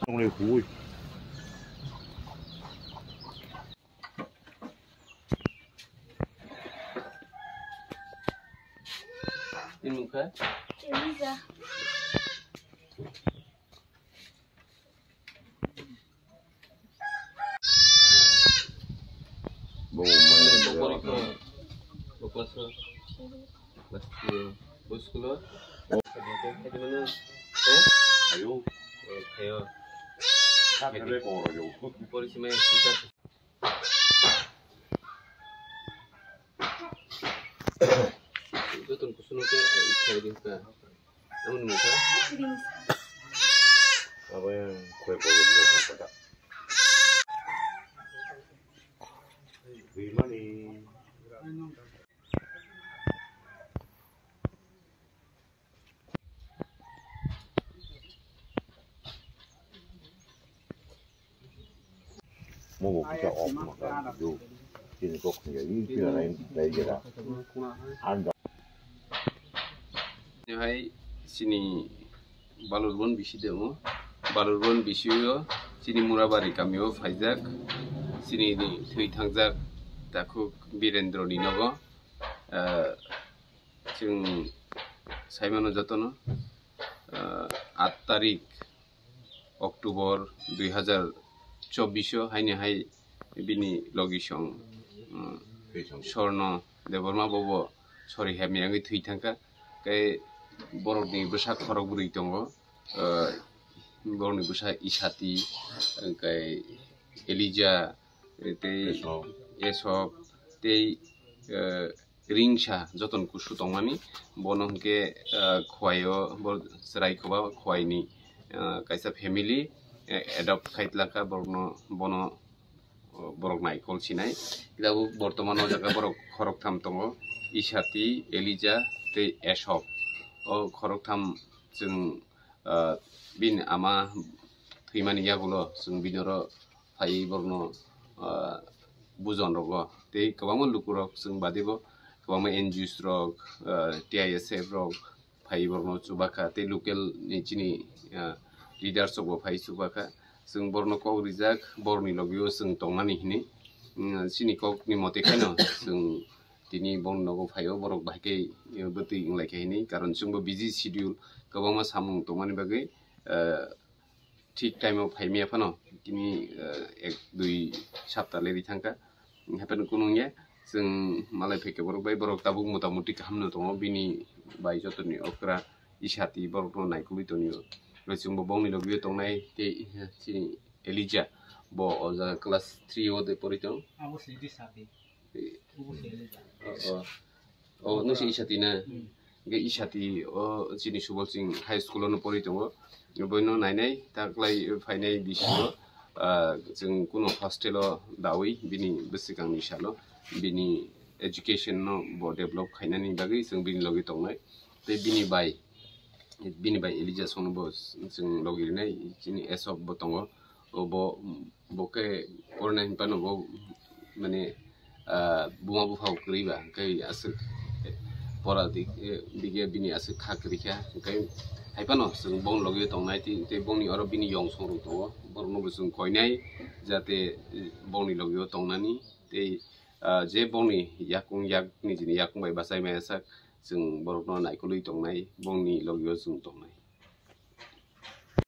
Trong này húi. Tin mừng khá. Elisa. Bố mẹ Bapak masih bos keluar. Di mana? Ayo. Ayo. Sampai kono yo. Polisi main kita. Itu tuh kusuno ke trading ka. Namun muka. Apa yang kue boleh juga pada. Gimana nih? Mau kita makan itu, ini kok jadi tidak lain dari kita. Anda. Hai sini Balurban bisi demo. Balurban bisi yo sini Murabari kami yo Faizak. Sini ni Tui Tangjak daku Birendro Ninogo. Jeng Saimano Jatono 8 tarik Oktober 2024 haini hai bini logisong Sorno Deborma Bobo sorry hemi angi Tui Tangka kai borokni busa khorok buri tongo borokni busa Isati kai Elija te esok te ringsa joton kusu tongmani bonongke khwayo bor serai khoba khwaini kaisa family adopt khaitlaka borno bono borok nai kol sinai ilabu bortomano jaga borok khorok tham tongo Isati Elija te esok o khorok tham jeng bin ama thimani yagulo jeng binoro phai borno bujon rogo te kabamo lukurok jeng badibo kabamo NGOs rok TISF rok phai borno chubaka te local ni chini leaders of phai chubaka jeng borno ko rijak borni logio jeng tongmani hini sini kok ni mote kaino jeng tini borno phaio borok bahke beti inglai kahini karon jengbo busy schedule kabamo samung tongmani bagai ঠিক টাইমে ফাইমিয়া ফানো তিনি 1-2 সপ্তাহ লেরি থাকা হেপেন কুনুংয়া जों मालाय फैके बरक बाय बरक ताबुक मोटामुटी खामनो दङ बिनि बाय जतनि अक्रा इसाति बरक नायकुलि तनियो जोंबो बावनि लगियो तंनाय ते सिनि एलिजा बो अजा क्लास 3 ओ दे परितों आबो सिदि साबि उबो एलिजा ओ नोसि इसाति ना गे इसाति ओ सिनि सुबलसिं हाई स्कुल नो परितों बयनो नायनाय ताक्लाय फायनाय बिसिबो जों कुनो हस्टेलो दावै बिनि बोसिगांनि सालो बिनि एजुकेशन नो बो डेभलप खायनानि बागै जों बिनि लगे तंनाय ते बिनि बाय एलिजा सोनबो जों लगिरनाय जिनि एसब बो दङ बो बके अरनाय पानो बो माने बुमा बुफाव करिबा कै आसु परा दिगे बिनि आसु खाकरिखा कै हाइपानो जों बन लगे तंनाय ते बनि अर बिनि यं संरु दङ बरनो जों कयनाय जाते बनि लगे तंनानि ते जे बनि याकुं याकनि जिनि याकुं बाय बासाय मायासा जों बरनो नायकुलि तंनाय बनि लगे जों दङ